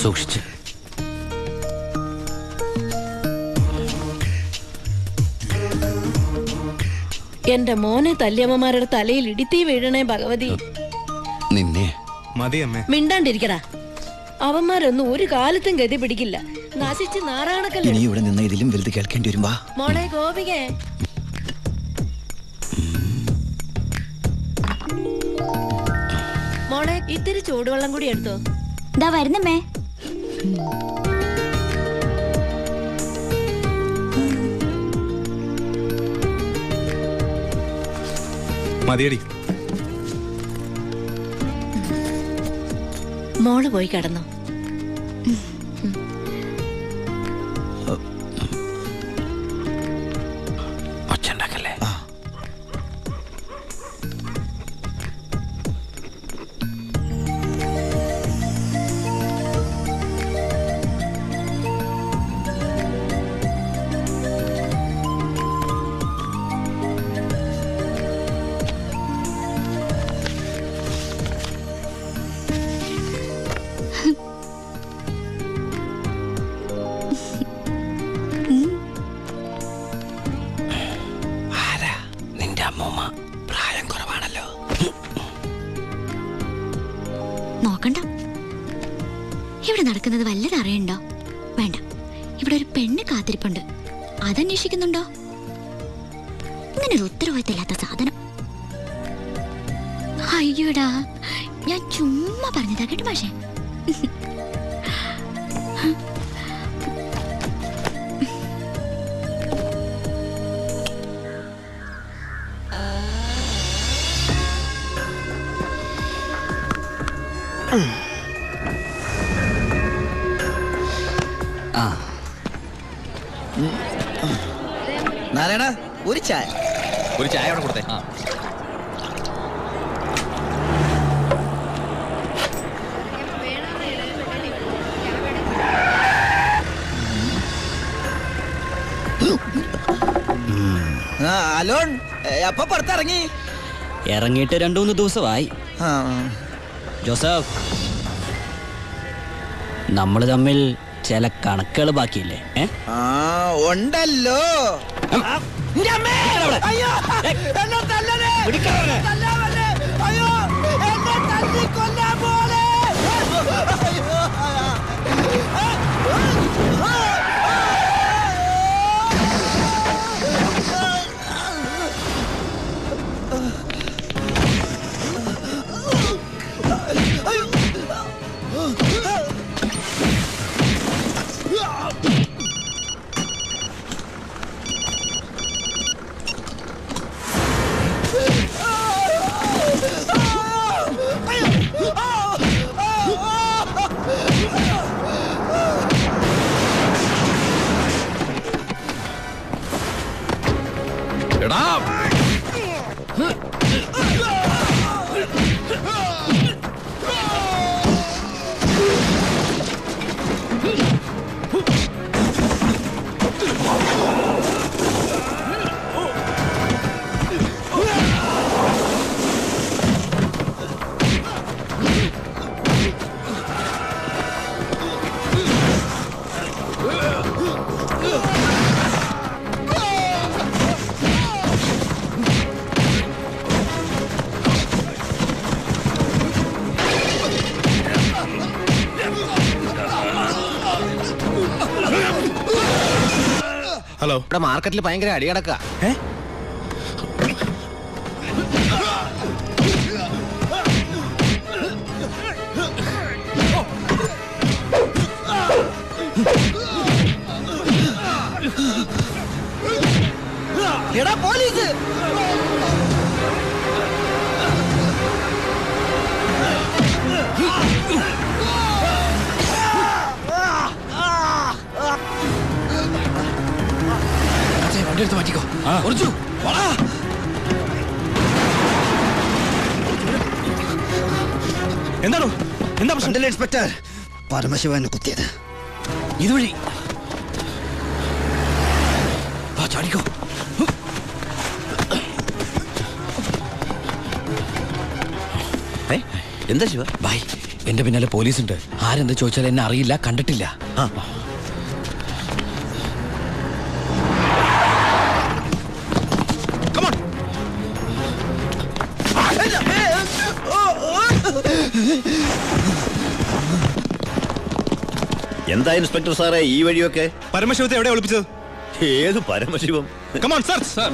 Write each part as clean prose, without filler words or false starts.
സൂക്ഷിച്ച്. എന്റെ മോനെ തല്ലിയമ്മമാരുടെ തലയിൽ ഇടിത്തീ വീഴണേ ഭഗവതി. നിന്നെ മതി അമ്മേ. മിണ്ടാണ്ടിരിക്കടാ. അവന്മാരൊന്നും ഒരു കാലത്തും ഗതി പിടിക്കില്ല. നശിച്ച് നാറാണക്കല്ലേ. ഇനി ഇവിടെ നിന്ന് ഇതിലും വലുത് കേൾക്കേണ്ടി വരുമ്പോ. മോളെ ഗോപികേ, മോളെ ഇത്തിരി ചൂടുവെള്ളം കൂടി എടുത്തോ. ദാ വരുന്നമ്മേ. മതിയടി. മോള് പോയി കിടന്നോ. ഒച്ചണ്ടാക്കല്ലേ. പ്രായം കുറവാണല്ലോ. നോക്കണ്ട. ഇവിടെ നടക്കുന്നത് വല്ലതും അറിയണ്ടോ? വേണ്ട. ഇവിടെ ഒരു പെണ്ണ് കാത്തിരിപ്പുണ്ട്. അതന്വേഷിക്കുന്നുണ്ടോ? ഇങ്ങനെ ഒരു ഉത്തരവാദിത്തമില്ലാത്ത സാധനം. അയ്യോടാ, ഞാൻ ചുമ്മാ പറഞ്ഞതാ കേട്ടോ പക്ഷേ. നാരായണ, ഒരു ചായ. ഒരു ചായ അവിടെ കൊടുത്തേ. അലോൺ അപ്പൊ പുറത്തിറങ്ങി. ഇറങ്ങിയിട്ട് 2-3 ദിവസമായി. ജോസഫ്, നമ്മൾ തമ്മിൽ ചില കണക്കുകൾ ബാക്കിയില്ലേ? ഉണ്ടല്ലോ. ഹലോ. ഇവിടെ മാർക്കറ്റിൽ ഭയങ്കര അടി കിടക്കുക. എടാ പോലീസ്! വണ്ടി എടുത്ത് മാറ്റിക്കോ. എന്താണോ? എന്താ പ്രശ്നം? ഇൻസ്പെക്ടർ, പരമശിവനെ കുത്തിയത് ഇതുവഴി. ചാടിക്കോ. എന്താ ശിവ? ബൈ എന്റെ പിന്നാലെ പോലീസുണ്ട്. ആരെന്ത് ചോദിച്ചാൽ എന്നെ അറിയില്ല, കണ്ടിട്ടില്ല. എന്താ ഇൻസ്പെക്ടർ സാറേ ഈ വഴിയൊക്കെ? പരമശിവത്തെ എവിടെ ഒളിപ്പിച്ചത്? ഏത് പരമശിവം? Come on search. സർ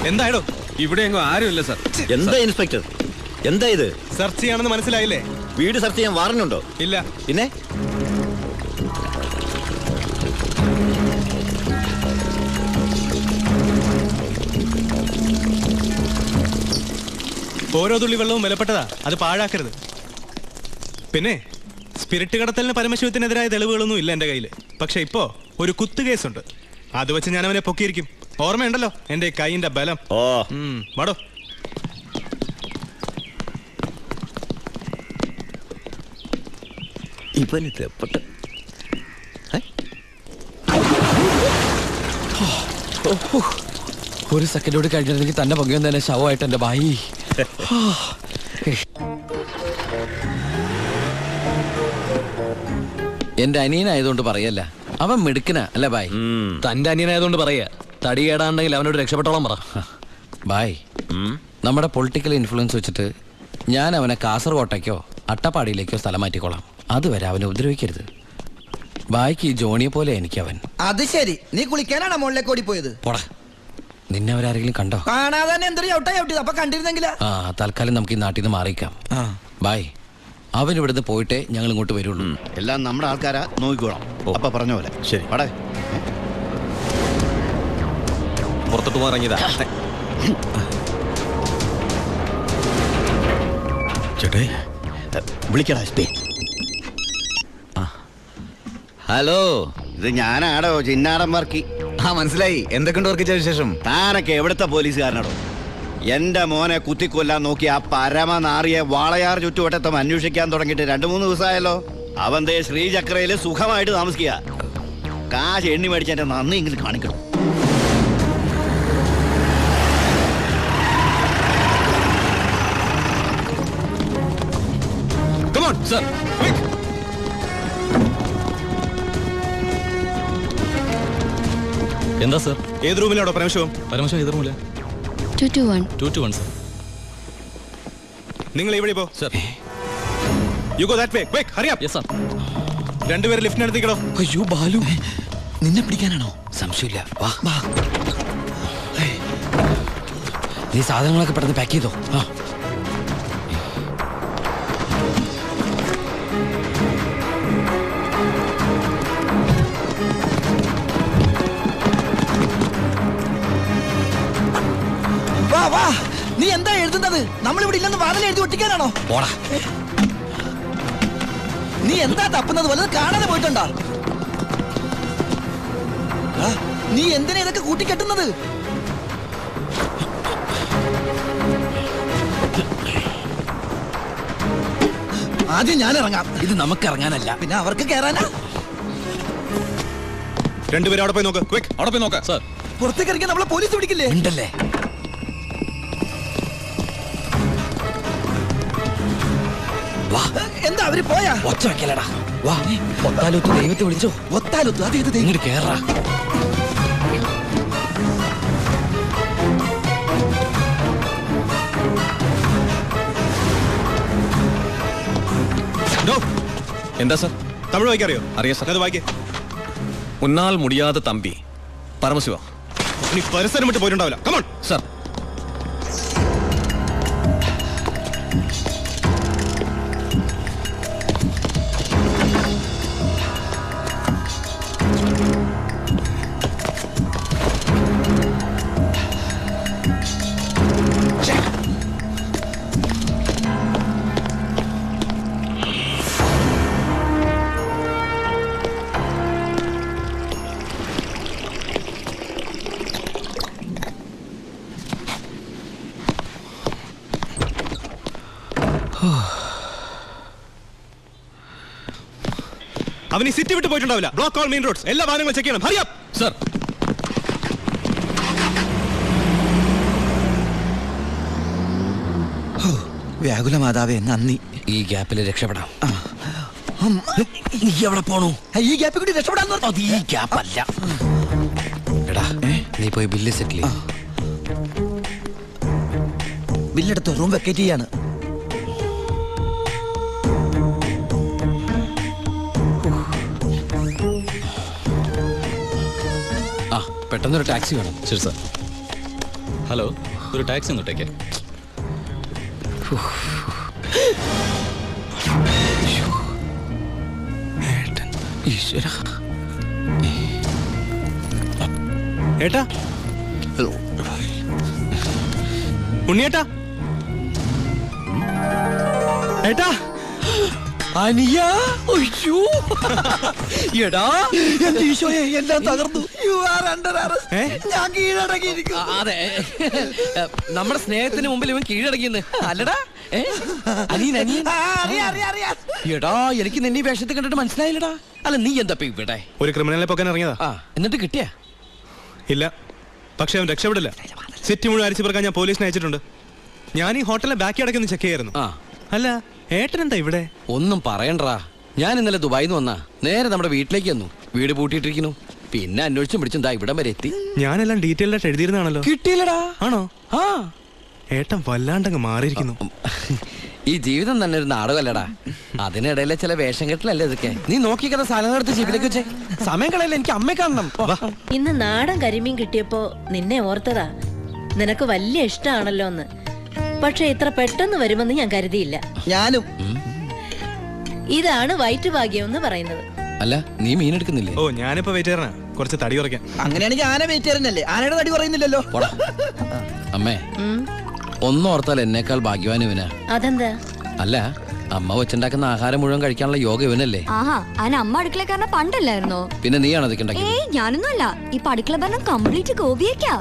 എന്തായാലോ ഇവിടെ എങ്ങും ആരുമില്ല സർ. എന്താ ഇൻസ്പെക്ടർ, എന്താ ഇത്? സെർച്ച് ചെയ്യാണെന്ന് മനസ്സിലായില്ലേ? വീട് സെർച്ച് ചെയ്യാൻ വാറന്റുണ്ടോ? ഇല്ല. പിന്നെ ഓരോ തുള്ളി വെള്ളവും വിലപ്പെട്ടതാ, അത് പാഴാക്കരുത്. പിന്നെ സ്പിരിറ്റ് കടത്തലിന് പരമശിവത്തിനെതിരായ തെളിവുകളൊന്നും ഇല്ല എന്റെ കയ്യിൽ. പക്ഷെ ഇപ്പോ ഒരു കുത്തു കേസുണ്ട്. അത് വെച്ച് ഞാൻ അവനെ പൊക്കിയിരിക്കും. ഓർമ്മയുണ്ടല്ലോ എന്റെ കൈയിന്റെ ബലം. ഓ വാടോ. ഇവന് തെപ്പട്ട. ഒരു സെക്കൻഡോട് കഴിഞ്ഞിരുന്നെങ്കിൽ തന്നെ പങ്കുവൻ തന്നെ ശവമായിട്ട് എന്റെ ബായി. എന്റെ അനിയനായതുകൊണ്ട് പറയല്ല, അവൻ മിടുക്കനാ അല്ല ബായ്? തന്റെ അനിയനായതുകൊണ്ട് പറയാ. തടി കേടാണ്ടെങ്കിൽ അവനോട് രക്ഷപ്പെട്ടോളം പറ. ബായ്, നമ്മുടെ പൊളിറ്റിക്കൽ ഇൻഫ്ലുവൻസ് വെച്ചിട്ട് ഞാൻ അവനെ കാസർകോട്ടേക്കോ അട്ടപ്പാടിയിലേക്കോ സ്ഥലം മാറ്റിക്കോളാം. അതുവരെ അവനെ ഉപദ്രവിക്കരുത്. ബായ്ക്ക് ഈ ജോണിയെ പോലെ എനിക്ക് അവൻ. അത് ശരി, നീ കുളിക്കാനാണോ മുകളിലേക്ക് ഓടിപ്പോയത്? പോടാ, നിന്നെ അവരാരെങ്കിലും കണ്ടോ? കാണാതെ തന്നെ എന്തൊരു ചവിട്ടാ ചവിട്ടിയത്. അപ്പൊ കണ്ടിരുന്നെങ്കിലാ. തൽക്കാലം നമുക്ക് ഈ നാട്ടിൽ നിന്ന് മാറിയിക്കാം. ബായ്, അവൻ ഇവിടുന്ന് പോയിട്ടേ ഞങ്ങൾ ഇങ്ങോട്ട് വരുള്ളൂ. എല്ലാം നമ്മുടെ ആൾക്കാരാ, നോക്കിക്കോളാം. അപ്പൊ പറഞ്ഞ പോലെ. ശരി, പടേ. പുറത്തോട്ട് മാറിയതാ. ചേട്ടേ വിളിക്കടാ. ഹലോ, ഇത് ഞാനാടോ ചിന്നാടൻ വർക്കി. മനസ്സിലായി. എന്തൊക്കെയുണ്ട് വർക്കിച്ച വിശേഷം? താനൊക്കെ എവിടുത്തെ പോലീസുകാരനാടോ? എന്റെ മോനെ കുത്തിക്കൊല്ലാൻ നോക്കി ആ പരമനാറിയെ വാളയാർ ചുറ്റുവട്ടത്തും അന്വേഷിക്കാൻ തുടങ്ങിയിട്ട് 2-3 ദിവസമായല്ലോ. അവൻ ദേ ശ്രീചക്രയില് സുഖമായിട്ട് താമസിക്കുക. കാശ് എണ്ണി മേടിച്ചെന്റെ നന്ദി എങ്കിലും കാണിക്കണം. Sir, quick. എന്താ സർ? ഏത് റൂമിലാണോ പരമശിവം? പരമശിവം ഏത് റൂമില്ല? 221 സർ. നിങ്ങൾ ഇവിടെ പോ. Sir. You go that way. Quick, hurry up. Yes sir. രണ്ടുപേരും ലിഫ്റ്റിനടുത്തേക്കോ. അയ്യോ ബാലു, നിന്നെ പിടിക്കാനാണോ? സംശയമില്ല, വാ. നീ സാധനങ്ങളൊക്കെ പെട്ടെന്ന് പാക്ക് ചെയ്തോ. വാ, നീ എന്താ എഴുതുന്നത്? നമ്മളിവിടെ ഇല്ലെന്ന് വാതിൽ എഴുതി ഒട്ടിക്കാനാണോ? പോടാ. നീ എന്താ തപ്പുന്നത്? വല്ലത് കാണാതെ പോയിട്ടുണ്ടോ? നീ എന്തിനാ ഇതൊക്കെ കൂട്ടിക്കെട്ടുന്നത്? ആദ്യം ഞാൻ ഇറങ്ങാം. ഇത് നമുക്ക് ഇറങ്ങാനല്ല, പിന്നെ അവർക്ക് കയറാനാ. രണ്ടുപേരും അവിടെ പോയി നോക്ക്. Quick, അവിടെ പോയി നോക്കാം സർ. പുറത്തേക്ക് ഇറങ്ങി നമ്മളെ പോലീസ് പിടിക്കില്ലേ? ഉണ്ടല്ലേ? എന്താ അവര് പോയാ? ഒച്ച വെക്കലടാ. വാ, ഒത്താലൊത്ത് ദൈവത്തെ വിളിച്ചോ. ഒത്താലൊത്ത് അത് ഇത് ഇങ്ങോട്ട് കേറാ. എന്താ സർ? തമിഴ് വായിക്കറിയോ? അറിയാം സർ. അത് വായിക്കേ. ഉന്നാൽ മുടിയാതെ തമ്പി പരമശിവ. നീ പരിസരം വിട്ട് പോയിട്ടുണ്ടാവില്ല. Come on sir. അവൻ ഈ സിറ്റി വിട്ട് പോയിട്ടുണ്ടാവില്ല. ബ്ലോക്ക് ഓൾ മെയിൻ റോഡ്സ്, എല്ലാ വാഹനങ്ങളും ചെക്ക് ചെയ്യണം. Hurry up sir. വ്യാകുല മാതാവേ നന്ദി. ഈ ഗ്യാപ്പിൽ രക്ഷപ്പെടാം. നീ എവിടെ പോണു? ഈ ഗ്യാപ്പിൽ കൂടി രക്ഷപ്പെടാൻ അത് ഈ ഗ്യാപ്പല്ല. എടാ നീ പോയി ബില്ല് സെറ്റിൽ ചെയ്യ്. ബില്ലെടുത്ത് റൂം വെക്കേറ്റ് ചെയ്യാണ്. ആ പെട്ടെന്നൊരു ടാക്സി വേണം. ശരി സാർ. ഹലോ, ഒരു ടാക്സി ഒന്നിട്ടേക്ക്. ഈശ്വര. ഏട്ടാ, ഉണ്ണിയേട്ടാ, ഏട്ടാ, അനിയ. അയ്യോ. എടാ എന്റെ ഈശോയെ എല്ലാം തകർന്നു. You are under arrest. ഞാൻ കീഴടങ്ങിയിരിക്കുന്നു. അതെ, നമ്മുടെ സ്നേഹത്തിന് മുമ്പിൽ ഇവൻ കീഴടങ്ങിയെന്ന് അല്ലടാ. അനിയൻ അനിയൻ. എടാ എനിക്ക് നിന്നെ ഈ വേഷത്തിൽ കണ്ടിട്ട് മനസ്സിലായില്ലടാ. അല്ല നീ എന്താ ഇവിടെ? ഒരു ക്രിമിനലിനെ പൊക്കാൻ ഇറങ്ങിയതാ. ആ എന്നിട്ട് കിട്ടിയാ? ഇല്ല, പക്ഷെ അവൻ രക്ഷപ്പെടില്ല. സിറ്റി മുഴുവൻ അരിച്ചു പറക്കാൻ ഞാൻ പോലീസിനെ അയച്ചിട്ടുണ്ട്. ഞാൻ ഈ ഹോട്ടലിലെ ബാക്കി അടക്കൊന്ന് ചെക്ക് ചെയ്യായിരുന്നു. ആ അല്ല, ഏട്ടൻ എന്താ ഇവിടെ? ഒന്നും പറയണ്ടാ. ഞാൻ ഇന്നലെ ദുബായിന്ന് വന്നാ നേരെ നമ്മുടെ വീട്ടിലേക്ക് വന്നു. വീട് പൂട്ടിയിട്ടിരിക്കുന്നു. പിന്നെ അന്വേഷിച്ചും പിടിച്ചും ദാ ഇവിടം വരെ എത്തി. ഞാനെല്ലാം ഡീറ്റെയിൽഡ് ആയിട്ട് എഴുതിയിരുന്നാണല്ലോ. കിട്ടിയില്ലടാ. ആണോ? ആ ഏട്ടൻ വല്ലാണ്ടങ്ങ് മാറിയിരിക്കുന്നു. ഈ ജീവിതം തന്നെ ഒരു നാടകമല്ലടാ. അതിനിടയിലെ ചില വേഷം കെട്ടലല്ലേ ഇതൊക്കെ. നീ നോക്കിക്കഥ സ്ഥലം എടുത്ത് ജീവിതത്തിലേക്ക് വെച്ചേ. സമയം കളയല്ലേ, എനിക്ക് അമ്മയെ കാണണം. ഇന്ന് നാടൻ കരിമീൻ കിട്ടിയപ്പോ നിന്നെ ഓർത്തതാ. നിനക്ക് വലിയ ഇഷ്ടമാണല്ലോ എന്ന്. പക്ഷെ ഇത്ര പെട്ടെന്ന് വരുമെന്ന് ഞാൻ കരുതിയില്ല. ഞാനും. ഇതാണ് വയറ്റുഭാഗ്യം എന്ന് പറയുന്നത്. അല്ല നീ മീൻ എടുക്കുന്നില്ലേ? ഓ, ഞാനിപ്പോ വെയിറ്റ് ചെയ്യണ കുറച്ച് തടി കുറയ്ക്കാൻ. അങ്ങനെയാണെങ്കിൽ ആന വെയിറ്റ് ചെയ്യാനല്ലേ? ആനയുടെ തടി പറയുന്നില്ലല്ലോ. അമ്മേ ഒന്നോർത്താൽ എന്നേക്കാൾ ഭാഗ്യവാൻ ഇവനാ. അതെന്താ? അല്ല അമ്മ വെച്ചുണ്ടാക്കുന്ന ആഹാരം മുഴുവൻ കഴിക്കാനുള്ള യോഗ ഇവനല്ലേ. ആഹാ, അതിന് അമ്മ അടുക്കളക്കാരനെ പണ്ടല്ലായിരുന്നോ? പിന്നെ നീയാണോ അതൊക്കെ ഉണ്ടാക്കി? ഏയ് ഞാനൊന്നും അല്ല. ഇപ്പൊ അടുക്കള ഭരണം കംപ്ലീറ്റ് ഗോപിയേക്കാ.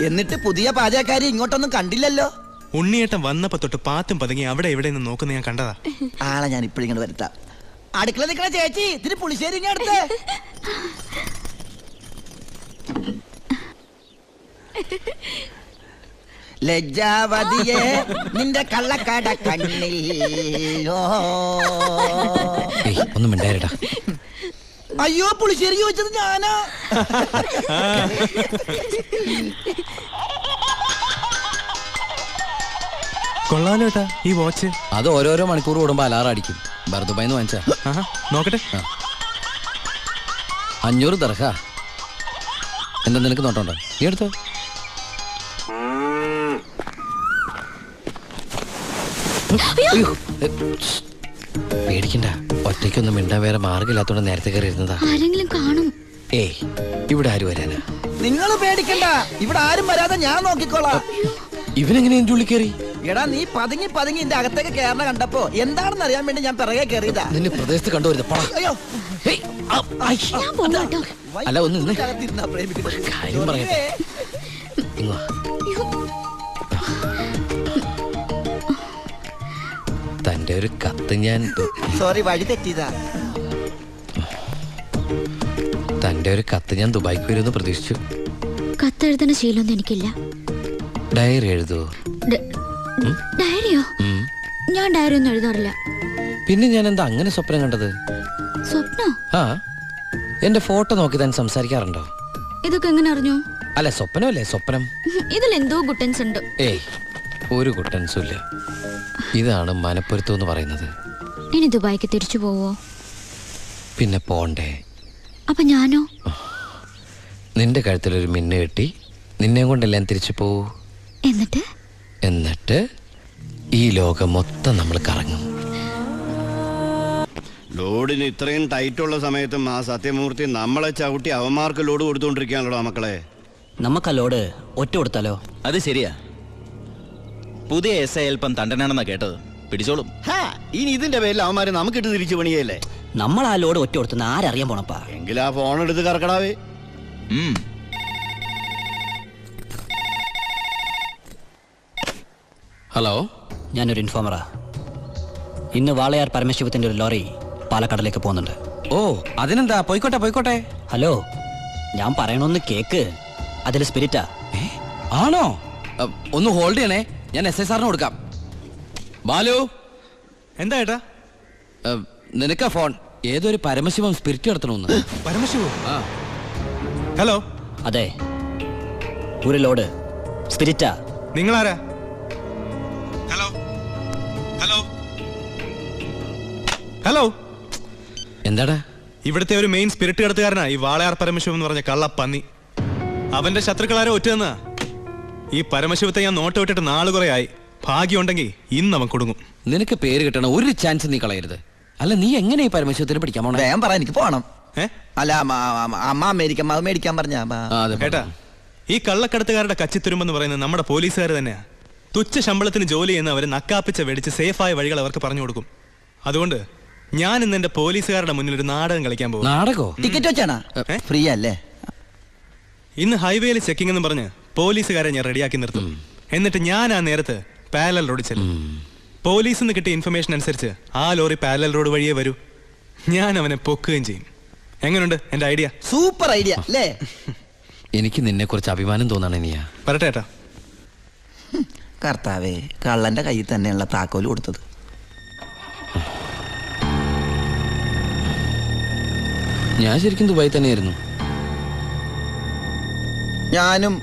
എന്നിട്ട് പുതിയ പാചകക്കാരി ഇങ്ങോട്ടൊന്നും കണ്ടില്ലല്ലോ. ഉണ്ണിയേട്ടൻ വന്നപ്പോ തൊട്ട് പാത്തും പതുങ്ങി അവിടെ എവിടെ നിന്ന് നോക്കുന്ന ഞാൻ കണ്ടതാ. ആളെ ഞാൻ ഇപ്പോഴിങ്ങനെ വരുത്താം. അടുക്കള നിൽക്കണ ചേച്ചി, ഇതിന് പുളിശ്ശേരി ഇങ്ങ് അടുത്ത്. ലജ്ജാവതിയെ നിന്റെ കള്ളക്കട കണ്ണിൽ. ഒന്നും മിണ്ടായിരടാ. അയ്യോ, പുളിശ്ശേരി ചോദിച്ചത് ഞാനാ. കൊള്ളാലോ ഏട്ടാ ഈ വാച്ച്. അത് ഓരോരോ മണിക്കൂർ കൂടുമ്പോ അലാറം അടിക്കും. ബർദുബായിന്ന് വാങ്ങിച്ചാ. നോക്കട്ടെ. 500 ദർഹ. എന്താ നിനക്ക് നോട്ടോണ്ടോ? നീ എടുത്തോ. പേടിക്കണ്ട, ഒറ്റയ്ക്കൊന്നും മിണ്ടാൻ വേറെ മാർഗമില്ലാത്തോണ്ട് നേരത്തെ കയറി ഇരുന്നതാ. ആരെങ്കിലും കാണും. ഏയ് ഇവിടെ ആര് വരാനാ? നിങ്ങൾ പേടിക്കണ്ട, ഇവിടെ ആരും വരാതെ ഞാൻ നോക്കിക്കോളാം. ഇവനെങ്ങനെ എന്റെ ഉള്ളിൽ കയറി? എടാ നീ പതുങ്ങി പതുങ്ങി എന്റെ അകത്തേക്ക് കയറണ കണ്ടപ്പോ എന്താണെന്ന് അറിയാൻ വേണ്ടി ഞാൻ പിറകെ കയറിയതാ. നിന്നെ പ്രദേശത്ത് കണ്ടുവരുന്നത്. അയ്യോ, ഞാൻ പോവാട്ടോ. അല്ല ഒന്ന് നിന്ന് അകത്തിരുന്നാ പ്രേമിക്കുന്നത്. കാര്യം പറയട്ടെ. ഇങ്ങ് വാ. തന്റെ ഒരു കത്ത് ഞാൻ സോറി, വഴി തെറ്റിയതാ. തന്റെ ഒരു കത്ത് ഞാൻ ദുബായിക്ക് വരുമെന്ന് പ്രതീക്ഷിച്ചു. കത്തെഴുതുന്ന ശീലമൊന്നും എനിക്കില്ല. ഡയറി എഴുതുവോ? ഡയറിയോ? ഞാൻ ഡയറി ഒന്നും എഴുതാറില്ല. പിന്നെ ഞാൻ എന്താ അങ്ങനെ സ്വപ്നം കണ്ടത്? സ്വപ്നോ? ആ എന്റെ ഫോട്ടോ നോക്കി താൻ സംസാരിക്കാറുണ്ടോ? ഇതൊക്കെ എങ്ങനെ അറിഞ്ഞു? അല്ല സ്വപ്നമല്ലേ സ്വപ്നം. ഇതിൽ എന്തോ ഗുട്ടൻസ് ഉണ്ട്. ഏയ് ഒരു കുട്ടൻസും ഇല്ല. ഇതാണ് മനപ്പൊരുത്തം എന്ന് പറയുന്നത്. ഇനി ദുബായിക്ക് തിരിച്ചു പോവോ? പിന്നെ പോണ്ടേ? അപ്പൊ ഞാനോ? നിന്റെ കഴുത്തിലൊരു മിന്നു കെട്ടി നിന്നെ കൊണ്ടെല്ലാം തിരിച്ചു പോവൂ. എന്നിട്ട് ഈ ലോകം മൊത്തം നമ്മൾ കറങ്ങും. ലോഡിന് ഇത്രയും ടൈറ്റുള്ള സമയത്തും ആ സത്യമൂർത്തി നമ്മളെ ചവിട്ടി അവന്മാർക്ക് ലോഡ് കൊടുത്തുകൊണ്ടിരിക്കുകയാണല്ലോ മക്കളെ. നമുക്ക് ആ ലോഡ് ഒറ്റ കൊടുത്താലോ? അത് ശരിയാ. പുതിയ എസ് ഐ അല്പം തണ്ടനാണെന്നാ കേട്ടത്. പിടിച്ചോളും. ഇനി ഇതിന്റെ പേരിൽ അവന്മാര് നമുക്കിട്ട് തിരിച്ചു പണിയല്ലേ? നമ്മൾ ആ ലോഡ് ഒറ്റ കൊടുത്തുന്ന ആരറിയാൻ പോണപ്പാ? എങ്കിൽ ആ ഫോൺ എടുത്ത് കറക്കടാവേ. ഉം. ഹലോ, ഞാനൊരു ഇൻഫോമറാ. ഇന്ന് വാളയാർ പരമശിവത്തിന്റെ ഒരു ലോറി പാലക്കാടിലേക്ക് പോകുന്നുണ്ട്. ഓ അതിനെന്താ, പോയിക്കോട്ടെ പോയിക്കോട്ടെ. ഹലോ, ഞാൻ പറയണൊന്ന് കേക്ക്. അതിൽ സ്പിരിറ്റാ. ആണോ? ഒന്ന് ഹോൾഡ് ചെയ്യണേ, ഞാൻ എസ് ഐ സാറിന് കൊടുക്കാം. ബാലു, എന്താ ഏട്ടാ? നിനക്കാ ഫോൺ. ഏതൊരു പരമശിവം സ്പിരിറ്റ് നടത്തണമെന്ന്. പരമശിവോ? ആ, ഹലോ, അതെ, ഒരു ലോഡ് സ്പിരിറ്റാ. നിങ്ങളാരാ? ഹലോ ഹലോ ഹലോ, എന്താടാ? ഇവിടുത്തെ ഒരു മെയിൻ സ്പിരിറ്റ് കടത്തുകാരനാ ഈ വാളയാർ പരമശിവം എന്ന് പറഞ്ഞ കള്ളപ്പന്നി. അവന്റെ ശത്രുക്കളാരോ ഒറ്റുതന്നാ. ഈ പരമശിവത്തെ ഞാൻ നോട്ട് വിട്ടിട്ട് നാള് കുറെ ആയി. ഭാഗ്യമുണ്ടെങ്കിൽ ഇന്ന് അവൻ കൊടുങ്ങും. നിനക്ക് പേര് കിട്ടണ ഒരു ചാൻസ് നീ കളയരുത്. അല്ല, നീ എങ്ങനെ ഈ പരമശിവത്തിന് പിടിക്കാൻ പോണേ? വേഗം പറ, എനിക്ക് പോണം. ഏ? അല്ല അമ്മ അമേരിക്കൻ അത് മേടിക്കാൻ പറഞ്ഞ. ഏട്ടാ, ഈ കള്ളക്കടത്തുകാരുടെ കച്ചിത്തുരുമ്പെന്ന് പറയുന്നത് നമ്മുടെ പോലീസുകാർ തന്നെയാ. തുച്ഛ ശമ്പളത്തിന് ജോലി ചെയ്യുന്ന അവര് നക്കാപ്പിച്ച വെടിച്ച് സേഫായ വഴികൾ അവർക്ക് പറഞ്ഞു കൊടുക്കും. അതുകൊണ്ട് ഞാൻ ഇന്ന് എന്റെ പോലീസുകാരുടെ മുന്നിൽ ഒരു നാടകം കളിക്കാൻ പോകും. നാടകോ? ടിക്കറ്റ് വെച്ചാണാ? ഫ്രീ അല്ലേ? ഇന്ന് ഹൈവേയിൽ ചെക്കിംഗ് എന്ന് പറഞ്ഞ് പോലീസുകാരെ ഞാൻ റെഡിയാക്കി നിർത്തും. എന്നിട്ട് ഞാൻ ആ നേരത്ത് പാരലൽ റോഡിൽ ചെല്ലും. പോലീസിൽ നിന്ന് കിട്ടിയ ഇൻഫർമേഷൻ അനുസരിച്ച് ആ ലോറി പാരലൽ റോഡ് വഴിയേ വരൂ. ഞാൻ അവനെ പൊക്കുകയും ചെയ്യും. എങ്ങനെയുണ്ട് എന്റെ ഐഡിയ? സൂപ്പർ ഐഡിയ അല്ലേ? എനിക്ക് നിന്നെ കുറിച്ച് അഭിമാനം തോന്നാണ് നീയാ. പറട്ടെ ഏട്ടാ. കർത്താവേ, കള്ളന്റെ കയ്യിൽ തന്നെയുള്ള താക്കോല് കൊടുത്തത്. ഞാൻ ശരിക്കും ദുബായി തന്നെയായിരുന്നു. ഞാനും